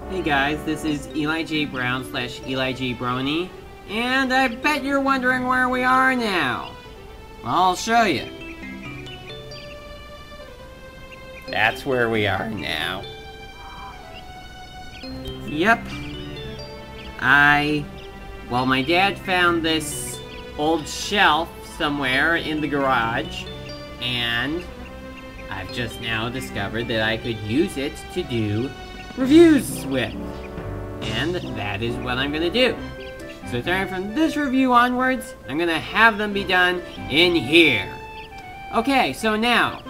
Hey guys, this is Eli J. Brown / Eli J. Brony, and I bet you're wondering where we are now. Well, I'll show you. That's where we are now. Yep. Well, my dad found this old shelf somewhere in the garage, and I've just now discovered that I could use it to do reviews with. And that is what I'm gonna do. So starting from this review onwards, I'm gonna have them be done in here. Okay, so now,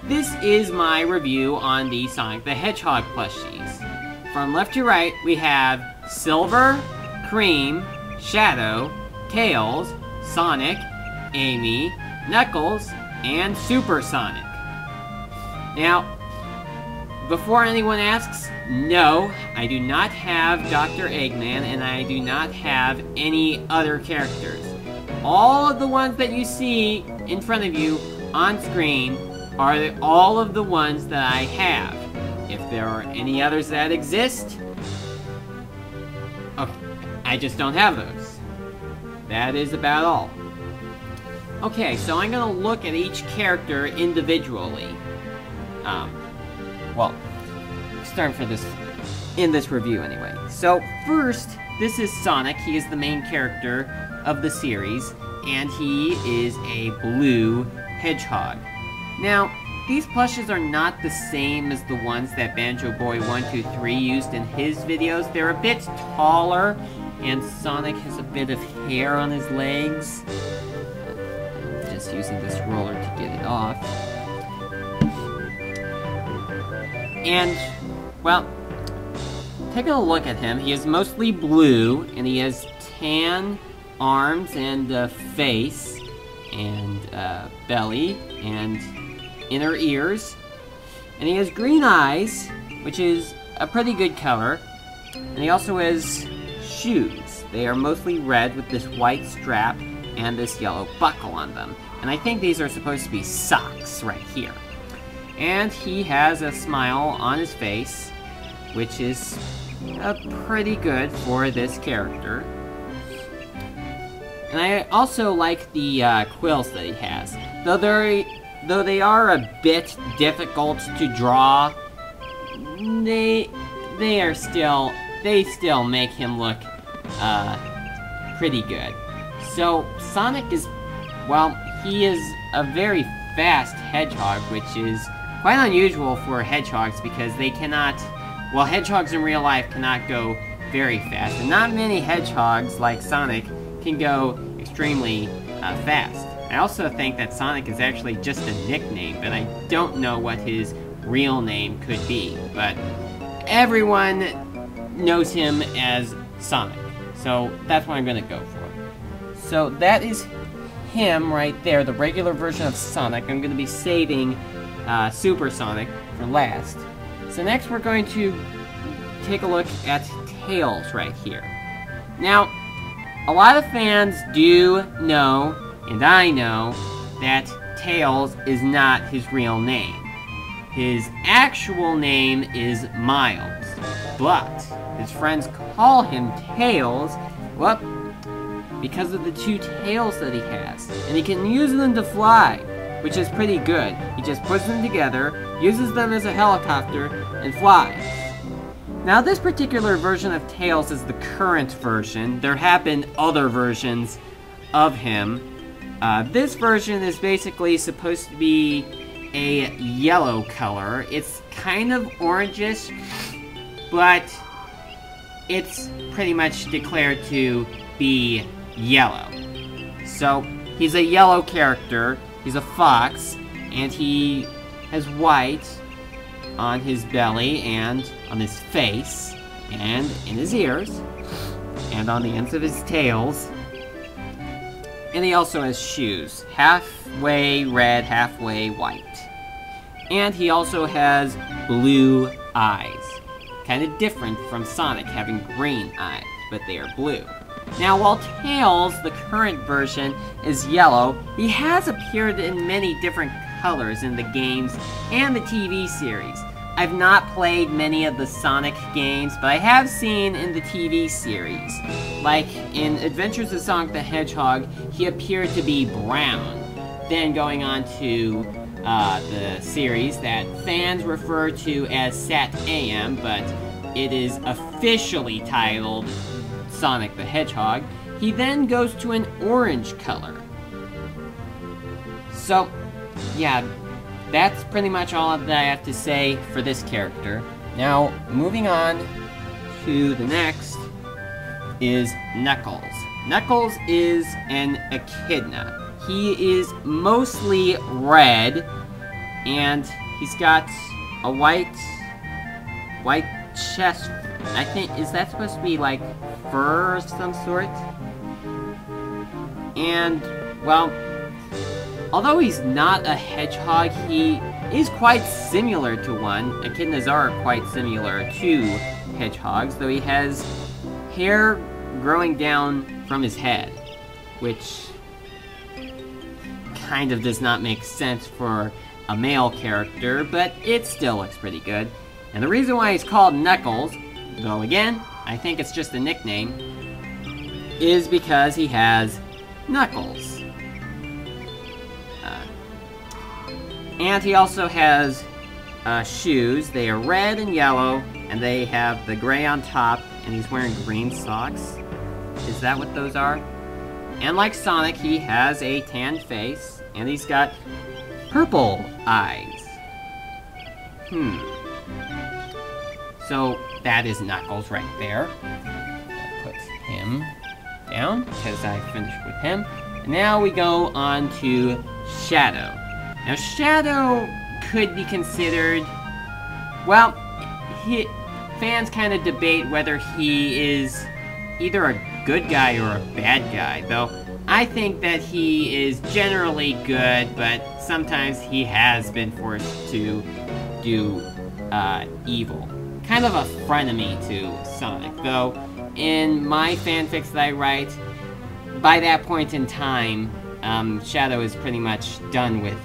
this is my review on the Sonic the Hedgehog plushies. From left to right, we have Silver, Cream, Shadow, Tails, Sonic, Amy, Knuckles, and Super Sonic. Now, before anyone asks, no, I do not have Dr. Eggman, and I do not have any other characters. All of the ones that you see in front of you on screen are all of the ones that I have. If there are any others that exist, okay, I just don't have those. That is about all. Okay, so I'm gonna look at each character individually. Well, start for this, in this review anyway. So first, this is Sonic. He is the main character of the series, and he is a blue hedgehog. Now, these plushes are not the same as the ones that Banjo Boy 123 used in his videos. They're a bit taller, and Sonic has a bit of hair on his legs. I'm just using this roller to get it off. And, well, taking a look at him, he is mostly blue, and he has tan arms and face, and belly, and inner ears. And he has green eyes, which is a pretty good color. And he also has shoes. They are mostly red with this white strap and this yellow buckle on them. And I think these are supposed to be socks right here. And he has a smile on his face, which is pretty good for this character. And I also like the quills that he has. Though they are a bit difficult to draw, they still make him look pretty good. So Sonic is, well, he is a very fast hedgehog, which is quite unusual for hedgehogs because they cannot, well, hedgehogs in real life cannot go very fast, and not many hedgehogs like Sonic can go extremely fast. I also think that Sonic is actually just a nickname, but I don't know what his real name could be, but everyone knows him as Sonic, so that's what I'm gonna go for. So that is him right there, the regular version of Sonic. I'm gonna be saving Super Sonic for last. So next we're going to take a look at Tails right here. Now, a lot of fans do know, and I know, that Tails is not his real name. His actual name is Miles, but his friends call him Tails, well, because of the two tails that he has. And he can use them to fly, which is pretty good. He just puts them together, uses them as a helicopter, and flies. Now, this particular version of Tails is the current version. There have been other versions of him. This version is basically supposed to be a yellow color. It's kind of orangish, but it's pretty much declared to be yellow. So, he's a yellow character. He's a fox, and he has white on his belly and on his face and in his ears and on the ends of his tails. And he also has shoes, halfway red, halfway white. And he also has blue eyes. Kind of different from Sonic having green eyes, but they are blue. Now, while Tails, the current version, is yellow, he has appeared in many different colors in the games and the TV series. I've not played many of the Sonic games, but I have seen in the TV series. Like, in Adventures of Sonic the Hedgehog, he appeared to be brown. Then going on to the series that fans refer to as Sat AM, but it is officially titled Sonic the Hedgehog, he then goes to an orange color. So, yeah, that's pretty much all that I have to say for this character. Now, moving on to the next is Knuckles. Knuckles is an echidna. He is mostly red, and he's got a white chest. I think, is that supposed to be like fur of some sort? And, well, although he's not a hedgehog, he is quite similar to one. Echidnas are quite similar to hedgehogs, though he has hair growing down from his head, which kind of does not make sense for a male character, but it still looks pretty good. And the reason why he's called Knuckles, though again, I think it's just a nickname, is because he has knuckles. And he also has shoes. They are red and yellow, and they have the gray on top, and he's wearing green socks. Is that what those are? And like Sonic, he has a tan face, and he's got purple eyes. So that is Knuckles right there. That puts him down, because I finished with him. And now we go on to Shadow. Now Shadow could be considered, well, fans kind of debate whether he is either a good guy or a bad guy, though I think that he is generally good, but sometimes he has been forced to do evil. Kind of a frenemy to Sonic, though in my fanfics that I write, by that point in time, Shadow is pretty much done with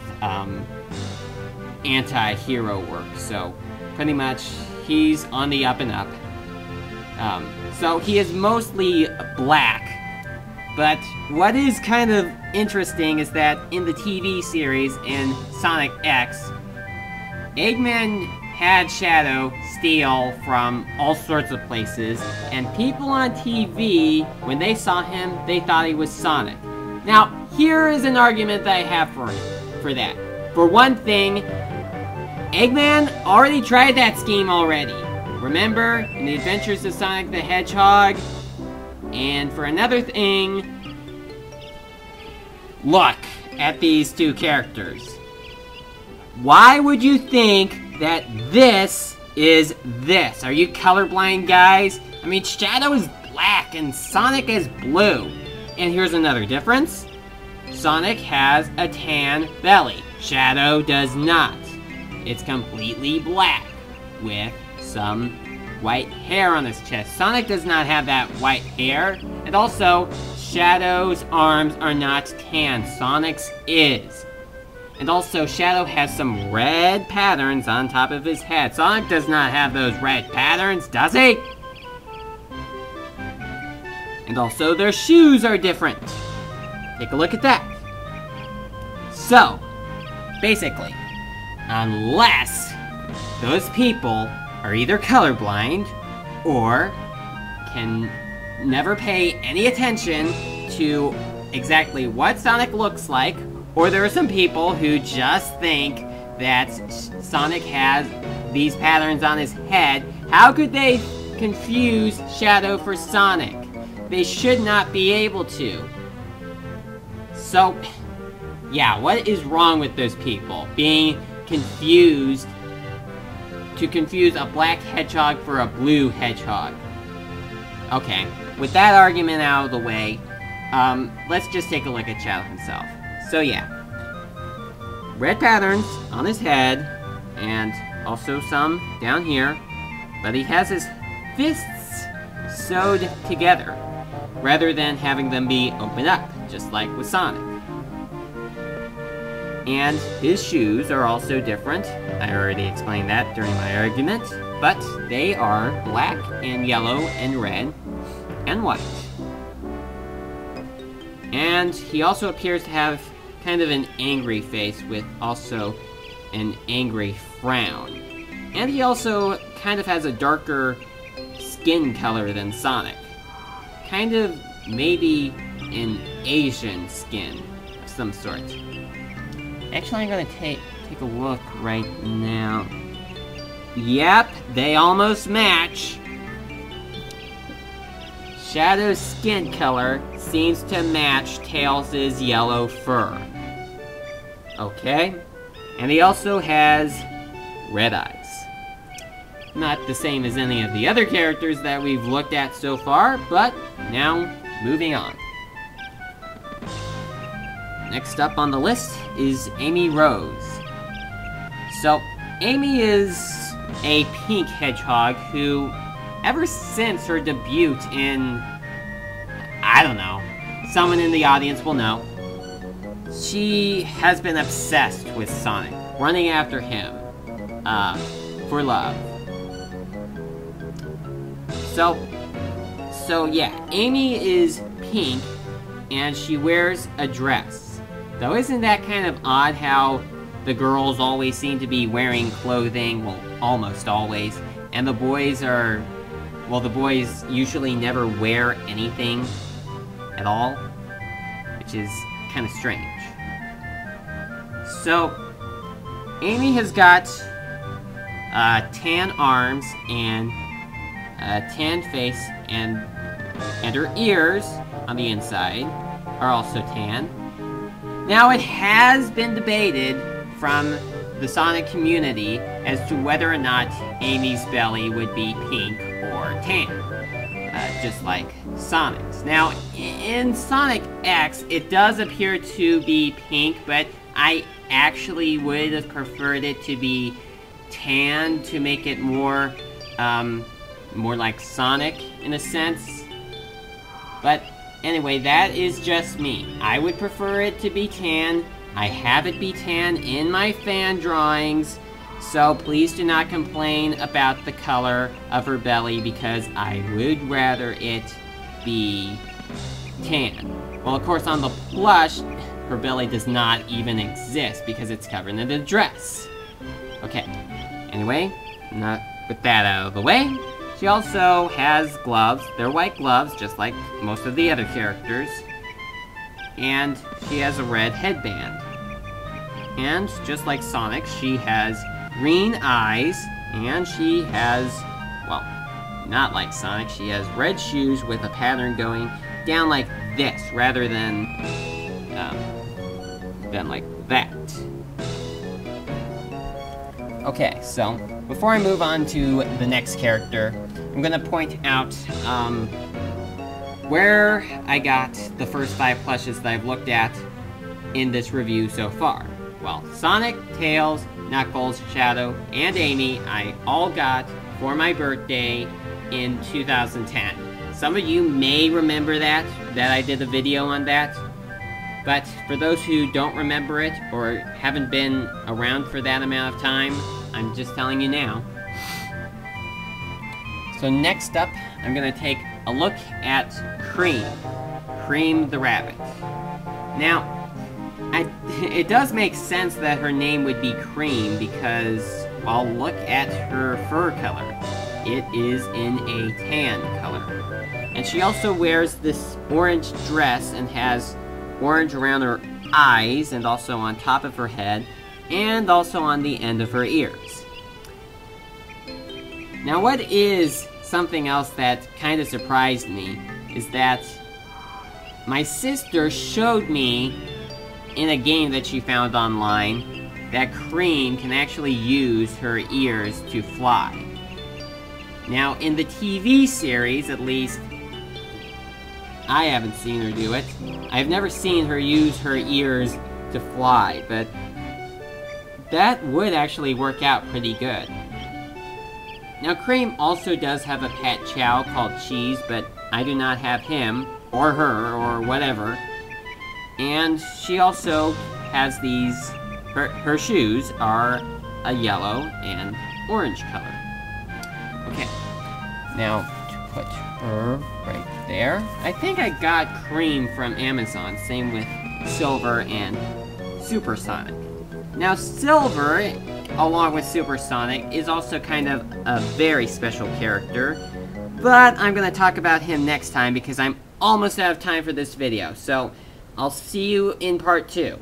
anti-hero work, so pretty much he's on the up and up. So he is mostly black, but what is kind of interesting is that in the TV series in Sonic X, Eggman had Shadow steal from all sorts of places, and people on TV, when they saw him, they thought he was Sonic. Now, here is an argument that I have for that. For one thing, Eggman already tried that scheme already. Remember, in the Adventures of Sonic the Hedgehog? And for another thing, look at these two characters. Why would you think that this is this? Are you colorblind, guys? I mean, Shadow is black and Sonic is blue. And here's another difference. Sonic has a tan belly. Shadow does not. It's completely black with some white hair on his chest. Sonic does not have that white hair. And also, Shadow's arms are not tan. Sonic's is. And also, Shadow has some red patterns on top of his head. Sonic does not have those red patterns, does he? And also, their shoes are different. Take a look at that. So, basically, unless those people are either colorblind or can never pay any attention to exactly what Sonic looks like, or there are some people who just think that Sonic has these patterns on his head, how could they confuse Shadow for Sonic? They should not be able to. So, yeah, what is wrong with those people? Being confused to confuse a black hedgehog for a blue hedgehog. Okay, with that argument out of the way, let's just take a look at Shadow himself. So yeah, red patterns on his head, and also some down here, but he has his fists sewed together, rather than having them be opened up, just like with Sonic. And his shoes are also different. I already explained that during my argument. But they are black and yellow and red and white. And he also appears to have kind of an angry face with also an angry frown. And he also kind of has a darker skin color than Sonic. Kind of maybe an Asian skin of some sort. Actually, I'm gonna take a look right now. Yep, they almost match. Shadow's skin color seems to match Tails' yellow fur. Okay. And he also has red eyes. Not the same as any of the other characters that we've looked at so far, but now, moving on. Next up on the list is Amy Rose. So, Amy is a pink hedgehog who, ever since her debut in, I don't know, someone in the audience will know, she has been obsessed with Sonic, running after him, for love. So yeah, Amy is pink, and she wears a dress. Though isn't that kind of odd how the girls always seem to be wearing clothing, well, almost always, and the boys are, well, the boys usually never wear anything at all, which is kind of strange. So, Amy has got tan arms and a tan face, and her ears on the inside are also tan. Now, it has been debated from the Sonic community as to whether or not Amy's belly would be pink or tan, just like Sonic's. Now, in Sonic X, it does appear to be pink, but I actually would have preferred it to be tan to make it more, more like Sonic, in a sense. But anyway, that is just me. I would prefer it to be tan. I have it be tan in my fan drawings, so please do not complain about the color of her belly, because I would rather it be tan. Well, of course, on the plush, her belly does not even exist because it's covered in a dress. Okay, anyway, not with that out of the way, she also has gloves. They're white gloves, just like most of the other characters. And she has a red headband. And just like Sonic, she has green eyes, and she has, well, not like Sonic, she has red shoes with a pattern going down like this, rather than like that. Okay, so before I move on to the next character, I'm gonna point out where I got the first 5 plushes that I've looked at in this review so far. Well, Sonic, Tails, Knuckles, Shadow, and Amy, I all got for my birthday in 2010. Some of you may remember that I did a video on that. But for those who don't remember it, or haven't been around for that amount of time, I'm just telling you now. So next up, I'm gonna take a look at Cream. Cream the rabbit. Now, it does make sense that her name would be Cream, because, well, look at her fur color. It is in a tan color. And she also wears this orange dress and has orange around her eyes, and also on top of her head, and also on the end of her ears. Now, what is something else that kind of surprised me is that my sister showed me in a game that she found online that Cream can actually use her ears to fly. Now, in the TV series, at least, I haven't seen her do it. I've never seen her use her ears to fly, but that would actually work out pretty good. Now, Cream also does have a pet chow called Cheese, but I do not have him, or her, or whatever. And she also has these her shoes are a yellow and orange color. Okay, now to put her right there. I think I got Cream from Amazon, same with Silver and Supersonic. Now Silver, along with Supersonic, is also kind of a very special character, but I'm going to talk about him next time because I'm almost out of time for this video, so I'll see you in part 2.